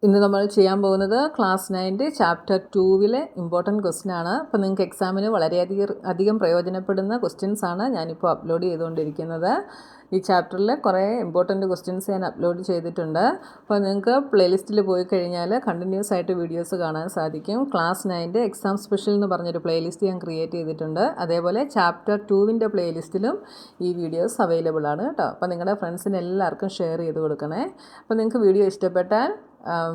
ഇന്ന് നമ്മൾ ചെയ്യാൻ പോകുന്നത് ക്ലാസ് 9 ചാപ്റ്റർ 2 ഇമ്പോർട്ടൻറ്റ് ക്വസ്റ്റ്യൻ ആണ്. അപ്പോൾ നിങ്ങൾക്ക് എക്സാമിന് വളരെയധികം പ്രയോജനപ്പെടുന്ന ക്വസ്റ്റ്യൻസ് ആണ് ഞാനിപ്പോൾ അപ്ലോഡ് ചെയ്തുകൊണ്ടിരിക്കുന്നത്. ഈ ചാപ്റ്ററിൽ കുറേ ഇമ്പോർട്ടൻറ്റ് ക്വസ്റ്റ്യൻസ് ഞാൻ അപ്ലോഡ് ചെയ്തിട്ടുണ്ട്. അപ്പോൾ നിങ്ങൾക്ക് പ്ലേലിസ്റ്റിൽ പോയി കഴിഞ്ഞാൽ കണ്ടിന്യൂസ് ആയിട്ട് വീഡിയോസ് കാണാൻ സാധിക്കും. ക്ലാസ് 9 എക്സാം സ്പെഷ്യൽ എന്ന് പറഞ്ഞൊരു പ്ലേലിസ്റ്റ് ഞാൻ ക്രിയേറ്റ് ചെയ്തിട്ടുണ്ട്. അതേപോലെ ചാപ്റ്റർ 2 പ്ലേലിസ്റ്റിലും ഈ വീഡിയോസ് അവൈലബിൾ ആണ് കേട്ടോ. അപ്പോൾ നിങ്ങളുടെ ഫ്രണ്ട്സിന് എല്ലാവർക്കും ഷെയർ ചെയ്ത് കൊടുക്കണേ. അപ്പോൾ നിങ്ങൾക്ക് വീഡിയോ ഇഷ്ടപ്പെട്ടാൽ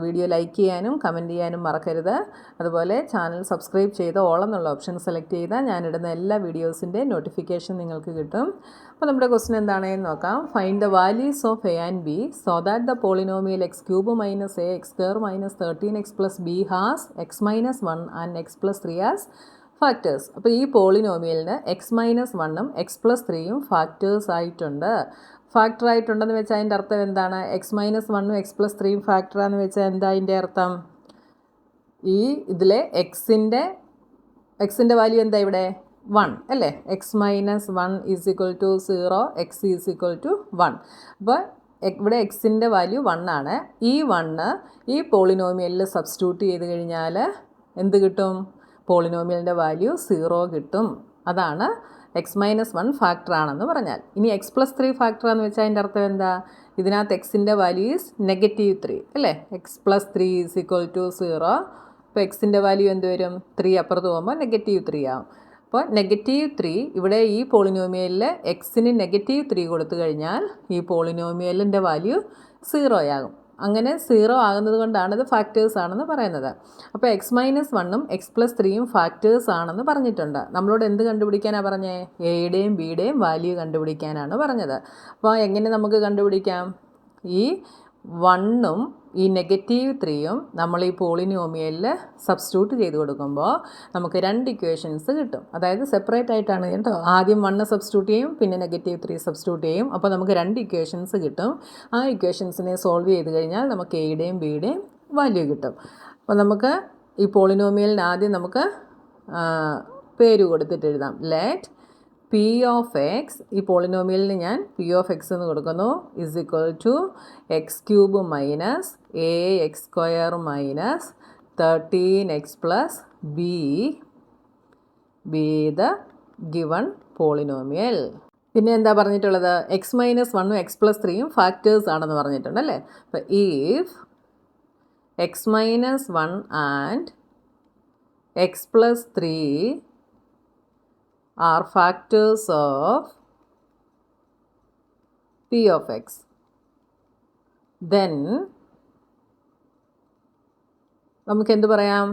വീഡിയോ ലൈക്ക് ചെയ്യാനും കമൻറ്റ് ചെയ്യാനും മറക്കരുത്. അതുപോലെ ചാനൽ സബ്സ്ക്രൈബ് ചെയ്ത് ഓൾ എന്നുള്ള ഓപ്ഷൻ സെലക്ട് ചെയ്താൽ ഞാനിടുന്ന എല്ലാ വീഡിയോസിൻ്റെ നോട്ടിഫിക്കേഷൻ നിങ്ങൾക്ക് കിട്ടും. അപ്പോൾ നമ്മുടെ ക്വസ്റ്റ്യൻ എന്താണെന്ന് നോക്കാം. Find the values of a and b so that the polynomial x cube minus a x square minus 13x plus b has x minus 1 and x plus 3 as factors. അപ്പോൾ ഈ പോളിനോമിയലിന് x minus 1ഉം x plus 3യും factors ആയിട്ടുണ്ട്. Factor ആയിട്ടുണ്ടെന്ന് വെച്ചാൽ അതിൻ്റെ അർത്ഥം എന്താണ്? എക്സ് മൈനസ് 1ഉം എക്സ് പ്ലസ് 3യും ഫാക്ടറാന്ന് വെച്ചാൽ എന്താ അതിൻ്റെ അർത്ഥം? ഈ ഇതിലെ എക്സിൻ്റെ വാല്യൂ എന്താ ഇവിടെ? 1 അല്ലേ? X minus 1 is equal to 0, x is equal to 1. അപ്പോൾ ഇവിടെ എക്സിൻ്റെ വാല്യൂ 1 ആണ്. ഈ 1 ഈ പോളിനോമിയലിൽ സബ്സ്റ്റിറ്റ്യൂട്ട് ചെയ്ത് കഴിഞ്ഞാൽ എന്ത് കിട്ടും? പോളിനോമിയലിൻ്റെ വാല്യൂ 0 കിട്ടും. അതാണ് എക്സ് മൈനസ് 1 ഫാക്ടർ ആണെന്ന് പറഞ്ഞാൽ. ഇനി എക്സ് പ്ലസ് 3 ഫാക്ടർ എന്ന് വെച്ചാൽ അതിൻ്റെ അർത്ഥം എന്താ? ഇതിനകത്ത് എക്സിൻ്റെ വാല്യൂ ഈസ് -3 അല്ലേ? X plus 3 is equal to 0. അപ്പോൾ എക്സിൻ്റെ വാല്യൂ എന്ത് വരും? 3 അപ്പുറത്ത് പോകുമ്പോൾ -3 ആവും. അപ്പോൾ -3 ഇവിടെ ഈ പോളിനോമിയലിൽ എക്സിന് -3 കൊടുത്തു കഴിഞ്ഞാൽ ഈ പോളിനോമിയലിൻ്റെ വാല്യൂ 0 ആകും. അങ്ങനെ 0 ആകുന്നത് കൊണ്ടാണ് ഇത് ഫാക്ടേഴ്സ് ആണെന്ന് പറയുന്നത്. അപ്പോൾ എക്സ് മൈനസ് 1ഉം എക്സ് പ്ലസ് 3യും ഫാക്ടേഴ്സ് ആണെന്ന് പറഞ്ഞിട്ടുണ്ട്. നമ്മളോട് എന്ത് കണ്ടുപിടിക്കാനാണ് പറഞ്ഞത്? എയുടെയും ബിയുടെയും വാല്യൂ കണ്ടുപിടിക്കാനാണ് പറഞ്ഞത്. അപ്പോൾ എങ്ങനെ നമുക്ക് കണ്ടുപിടിക്കാം? ഈ 1ഉം ഈ -3യും നമ്മൾ ഈ പോളിനോമിയലിൽ സബ്സ്റ്റിറ്റ്യൂട്ട് ചെയ്ത് കൊടുക്കുമ്പോൾ നമുക്ക് 2 ഇക്വേഷൻസ് കിട്ടും. അതായത് സെപ്പറേറ്റ് ആയിട്ടാണ് കേട്ടോ. ആദ്യം 1 സബ്സ്റ്റിറ്റ്യൂട്ട് ചെയ്യും, പിന്നെ -3 സബ്സ്റ്റിറ്റ്യൂട്ട് ചെയ്യും. അപ്പോൾ നമുക്ക് 2 ഇക്വേഷൻസ് കിട്ടും. ആ ഇക്വേഷൻസിനെ സോൾവ് ചെയ്ത് കഴിഞ്ഞാൽ നമുക്ക് എയുടെയും ബിയുടെയും വാല്യൂ കിട്ടും. അപ്പോൾ നമുക്ക് ഈ പോളിനോമിയലിന് ആദ്യം നമുക്ക് പേര് കൊടുത്തിട്ട് എഴുതാം. ലെറ്റ് പി ഓഫ് എക്സ്, ഈ പോളിനോമിയലിന് ഞാൻ പി ഓഫ് എക്സ് എന്ന് കൊടുക്കുന്നു, is equal to x cube minus a x square minus 13x plus b the given polynomial. പിന്നെ എന്താ പറഞ്ഞിട്ടുള്ളത്? എക്സ് മൈനസ് 1ഉം എക്സ് പ്ലസ് 3യും ഫാക്ടേഴ്സ് ആണെന്ന് പറഞ്ഞിട്ടുണ്ട് അല്ലേ? അപ്പോൾ if x minus 1 and x plus 3 are factors of p of x, then നമുക്ക് എന്ത് പറയാം?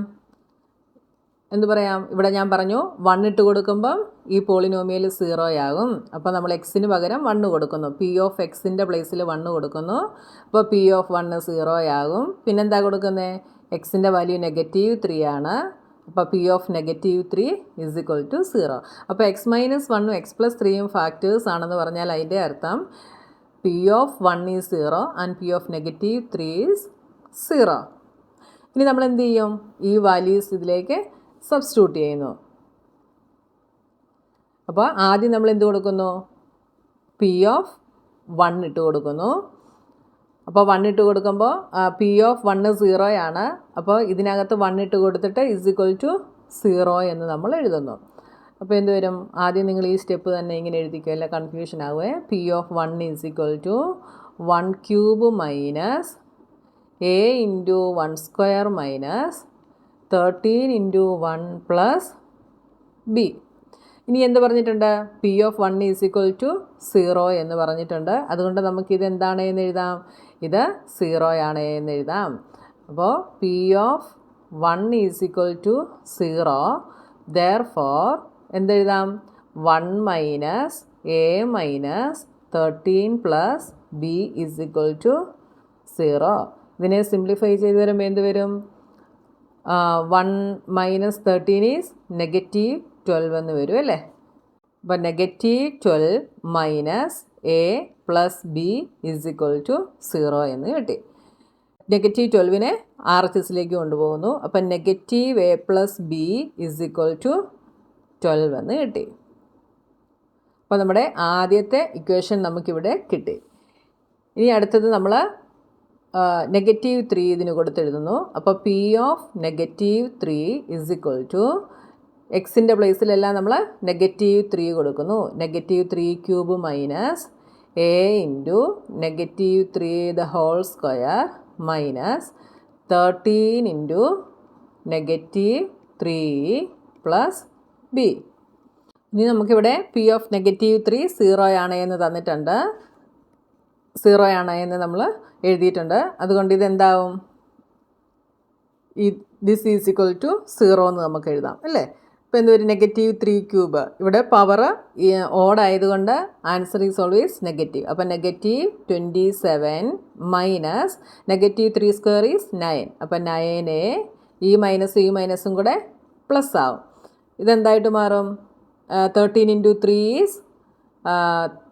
ഇവിടെ ഞാൻ പറഞ്ഞു 1 ഇട്ട് കൊടുക്കുമ്പം ഈ പോളിനോമിയൽ 0 ആകും. അപ്പോൾ നമ്മൾ എക്സിന് പകരം 1 കൊടുക്കുന്നു. പി ഓഫ് എക്സിൻ്റെ പ്ലേസിൽ 1 കൊടുക്കുന്നു. അപ്പോൾ പി ഓഫ് 1 0 ആകും. പിന്നെന്താ കൊടുക്കുന്നത്? എക്സിൻ്റെ വാല്യൂ -3 ആണ്. അപ്പോൾ p of -3 is equal to 0. അപ്പോൾ എക്സ് മൈനസ് 1ഉം എക്സ് പ്ലസ് 3യും ഫാക്ടേഴ്സ് ആണെന്ന് പറഞ്ഞാൽ അതിൻ്റെ അർത്ഥം p of 1 is 0 and p of -3 is 0. ഇനി നമ്മൾ എന്ത് ചെയ്യും? ഈ വാല്യൂസ് ഇതിലേക്ക് സബ്സ്റ്റിറ്റ്യൂട്ട് ചെയ്യുന്നു. അപ്പോൾ ആദ്യം നമ്മൾ എന്ത് കൊടുക്കുന്നു? പി ഓഫ് 1 ഇട്ട് കൊടുക്കുന്നു. അപ്പോൾ 1 ഇട്ട് കൊടുക്കുമ്പോൾ പി ഓഫ് 1 0 ആണ്. അപ്പോൾ ഇതിനകത്ത് 1 ഇട്ട് കൊടുത്തിട്ട് ഇസ് ഈക്വൽ ടു 0 എന്ന് നമ്മൾ എഴുതുന്നു. അപ്പോൾ എന്ത് വരും? ആദ്യം നിങ്ങൾ ഈ സ്റ്റെപ്പ് തന്നെ ഇങ്ങനെ എഴുതിക്കുകയല്ല, കൺഫ്യൂഷൻ ആവുകയെ. P of 1 is equal to 1 cube minus a into 1 square minus 13 into 1 plus b. ഇനി എന്ത് പറഞ്ഞിട്ടുണ്ട്? P of 1 is equal to 0 എന്ന് പറഞ്ഞിട്ടുണ്ട്. അതുകൊണ്ട് നമുക്കിത് എന്താണ് എന്ന് എഴുതാം? ഇത് 0 ആണ് എന്ന് എഴുതാം. അപ്പോൾ p of 1 is equal to 0. Therefore എന്തെഴുതാം? 1 minus a minus 13 plus b is equal to 0. ഇതിനെ സിംപ്ലിഫൈ ചെയ്ത് വരുമ്പോൾ എന്ത് വരും? 1 മൈനസ് 13 ഈസ് -12 എന്ന് വരും അല്ലേ? അപ്പോൾ -12 minus a plus b is equal to 0 എന്ന് കിട്ടി. -12നെ RHSലേക്ക് കൊണ്ടുപോകുന്നു. അപ്പം -a plus b is equal to 12 എന്ന് കിട്ടി. അപ്പോൾ നമ്മുടെ ആദ്യത്തെ ഇക്വേഷൻ നമുക്കിവിടെ കിട്ടി. ഇനി അടുത്തത് നമ്മൾ -3 ഇതിന് കൊടുത്തെഴുതുന്നു. അപ്പോൾ P(-3) എക്സിൻ്റെ പ്ലേസിലെല്ലാം നമ്മൾ -3 കൊടുക്കുന്നു. -3³ minus a into -3 the whole square minus 13 into -3 plus b. ഇനി നമുക്കിവിടെ P(-3) 0 ആണ് എന്ന് തന്നിട്ടുണ്ട്. 0 ആണ് എന്ന് നമ്മൾ എഴുതിയിട്ടുണ്ട്. അതുകൊണ്ട് ഇതെന്താവും? ദിസ് ഈസ് ഈക്വൽ ടു 0 എന്ന് നമുക്ക് എഴുതാം അല്ലേ. ഇപ്പോൾ എന്ത് വരും? -3³ ഇവിടെ പവർ ഓഡ് ആയതുകൊണ്ട് ആൻസർ ഈസ് ഓൾവേസ് നെഗറ്റീവ്. അപ്പോൾ -27 മൈനസ് -3² ഈസ് 9. അപ്പോൾ 9 ഈ മൈനസും കൂടെ പ്ലസ് ആവും. ഇതെന്തായിട്ട് മാറും? 13 into 3 is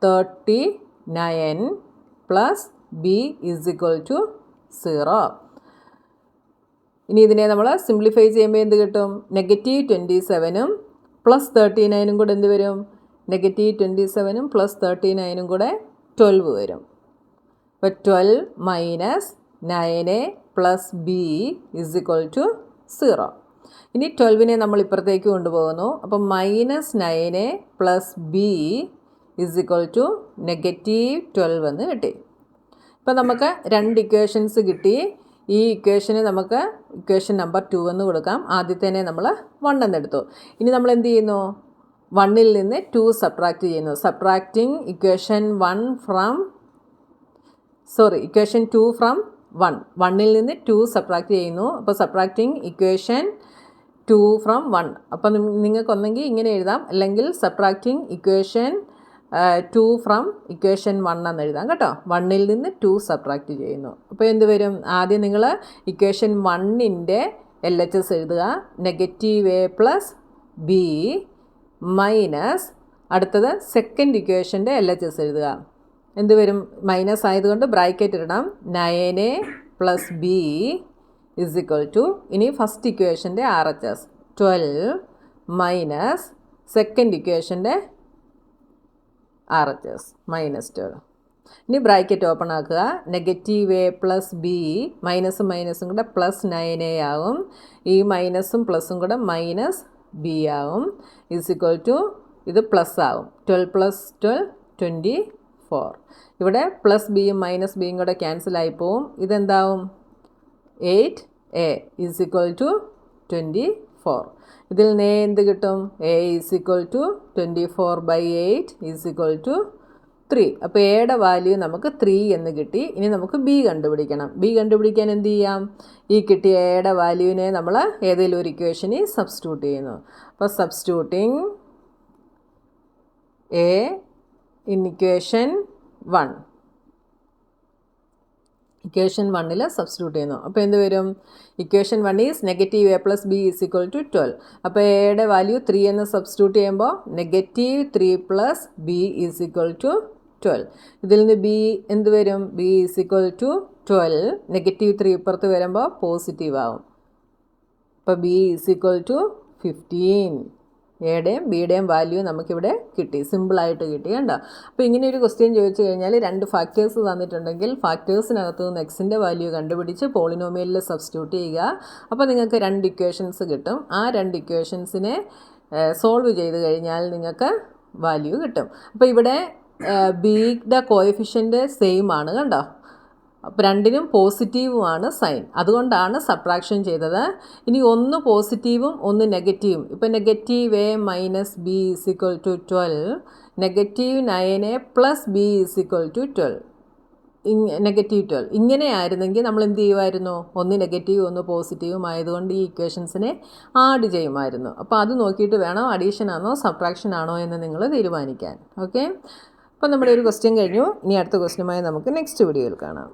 39 plus b is equal to 0. ഇനി ഇതിനെ നമ്മൾ സിംപ്ലിഫൈ ചെയ്യുമ്പോൾ എന്ത് കിട്ടും? -27 പ്ലസ് 39 കൂടെ എന്ത് വരും? -27 പ്ലസ് 39 കൂടെ 12 വരും. അപ്പോൾ 12 minus 9 plus b is equal to 0. ഇനി 12നെ നമ്മൾ ഇപ്പുറത്തേക്ക് കൊണ്ടുപോകുന്നു. അപ്പം -9 plus b is equal to -12 എന്ന് കിട്ടി. ഇപ്പം നമുക്ക് 2 ഇക്വേഷൻസ് കിട്ടി. ഈ ഇക്വേഷന് നമുക്ക് ഇക്വേഷൻ നമ്പർ 2 എന്ന് കൊടുക്കാം. ആദ്യത്തേനെ നമ്മൾ 1 എന്നെടുത്തു. ഇനി നമ്മൾ എന്ത് ചെയ്യുന്നു? 1ൽ നിന്ന് 2 സബ്ട്രാക്റ്റ് ചെയ്യുന്നു. Subtracting equation 2 from 1. 1ൽ നിന്ന് 2 സബ്ട്രാക്റ്റ് ചെയ്യുന്നു. അപ്പോൾ സബ്ട്രാക്റ്റിംഗ് ഇക്വേഷൻ 2 ഫ്രം 1. അപ്പോൾ നിങ്ങൾക്ക് ഒന്നെങ്കിൽ ഇങ്ങനെ എഴുതാം, അല്ലെങ്കിൽ സബ്ട്രാക്റ്റിംഗ് ഇക്വേഷൻ 2 ഫ്രം ഇക്വേഷൻ 1 എന്ന് എഴുതാം കേട്ടോ. 1ൽ നിന്ന് 2 സബ്ട്രാക്റ്റ് ചെയ്യുന്നു. അപ്പോൾ എന്ത് വരും? ആദ്യം നിങ്ങൾ ഇക്വേഷൻ 1ൻ്റെ LHS എഴുതുക. -a പ്ലസ് b മൈനസ് അടുത്തത് സെക്കൻഡ് ഇക്വേഷൻ്റെ LHS എഴുതുക. എന്ത് വരും? മൈനസ് ആയതുകൊണ്ട് ബ്രാക്കറ്റ് ഇടണം. 9a plus b is equal to, ഇനി ഫസ്റ്റ് ഇക്വേഷൻ്റെ RHS 12 മൈനസ് സെക്കൻഡ് ഇക്വേഷൻ്റെ RHS -12. ഇനി ബ്രാക്കറ്റ് ഓപ്പൺ ആക്കുക. -a പ്ലസ് b മൈനസും കൂടെ പ്ലസ് 9a ആവും. ഈ മൈനസും പ്ലസും കൂടെ മൈനസ് b ആവും. ഈസ് ഈക്വൽ ടു ഇത് പ്ലസ് ആവും. 12 പ്ലസ് 12 24. ഇവിടെ പ്ലസ് ബിയും മൈനസ് ബിയും കൂടെ ക്യാൻസൽ ആയി പോവും. ഇതെന്താവും? 8a is equal to 24. ഇതിൽ നിന്ന് എന്ത് കിട്ടും? a is equal to 24/8 is equal to 3. അപ്പോൾ എയുടെ വാല്യൂ നമുക്ക് 3 എന്ന് കിട്ടി. ഇനി നമുക്ക് b കണ്ടുപിടിക്കണം. b കണ്ടുപിടിക്കാൻ എന്ത് ചെയ്യാം? ഈ കിട്ടിയ എയുടെ വാല്യൂവിനെ നമ്മൾ ഏതെങ്കിലും ഒരു ഇക്വേഷനിൽ സബ്സ്റ്റിറ്റ്യൂട്ട് ചെയ്യുന്നു. അപ്പോൾ substituting a in equation 1. Equation 1ൽ സബ്സ്റ്റിറ്റ്യൂട്ട് ചെയ്യുന്നു. അപ്പോൾ എന്ത് വരും? Equation 1 is -a plus b is equal to 12. അപ്പോൾ എയുടെ വാല്യൂ 3 എന്ന് സബ്സ്റ്റിറ്റ്യൂട്ട് ചെയ്യുമ്പോൾ -3 plus b is equal to 12. ഇതിൽ നിന്ന് b എന്ത് വരും? b is equal to 12. -3 ഇപ്പുറത്ത് വരുമ്പോൾ പോസിറ്റീവ് ആവും. അപ്പോൾ b ഈസ് ഈക്വൽ ടു 15. എയുടെയും ബിയുടെയും വാല്യൂ നമുക്കിവിടെ കിട്ടി. സിമ്പിളായിട്ട് കിട്ടി കണ്ടോ. അപ്പോൾ ഇങ്ങനെ ഒരു ക്വസ്റ്റ്യൻ ചോദിച്ചു കഴിഞ്ഞാൽ 2 ഫാക്ടേഴ്സ് തന്നിട്ടുണ്ടെങ്കിൽ ഫാക്ടേഴ്സിനകത്ത് നിന്ന് എക്സിൻ്റെ വാല്യൂ കണ്ടുപിടിച്ച് പോളിനോമിയലിൽ സബ്സ്റ്റിറ്റ്യൂട്ട് ചെയ്യുക. അപ്പോൾ നിങ്ങൾക്ക് 2 ഇക്വേഷൻസ് കിട്ടും. ആ 2 ഇക്വേഷൻസിനെ സോൾവ് ചെയ്ത് കഴിഞ്ഞാൽ നിങ്ങൾക്ക് വാല്യൂ കിട്ടും. അപ്പോൾ ഇവിടെ ബിയുടെ കോഎഫിഷ്യൻ്റ് സെയിം ആണ് കണ്ടോ. അപ്പോൾ രണ്ടിനും പോസിറ്റീവുമാണ് സൈൻ, അതുകൊണ്ടാണ് സബ്ട്രാക്ഷൻ ചെയ്തത്. ഇനി ഒന്ന് പോസിറ്റീവും ഒന്ന് നെഗറ്റീവും. ഇപ്പോൾ -a minus b is equal to 12, -9a plus b is equal to 12, -12. ഇങ്ങനെ ആയിരുന്നെങ്കിൽ നമ്മൾ എന്ത് ചെയ്യുമായിരുന്നു? ഒന്ന് നെഗറ്റീവ് ഒന്ന് പോസിറ്റീവും ആയതുകൊണ്ട് ഈ ഇക്വേഷൻസിനെ ആഡ് ചെയ്യുമായിരുന്നു. അപ്പോൾ അത് നോക്കിയിട്ട് വേണം അഡീഷൻ ആണോ സബ്ട്രാക്ഷൻ ആണോ എന്ന് നിങ്ങൾ തീരുമാനിക്കാൻ. ഓക്കെ, അപ്പോൾ നമ്മുടെ ഒരു ക്വസ്റ്റ്യൻ കഴിഞ്ഞു. ഇനി അടുത്ത ക്വസ്റ്റ്യനുമായി നമുക്ക് നെക്സ്റ്റ് വീഡിയോയിൽ കാണാം.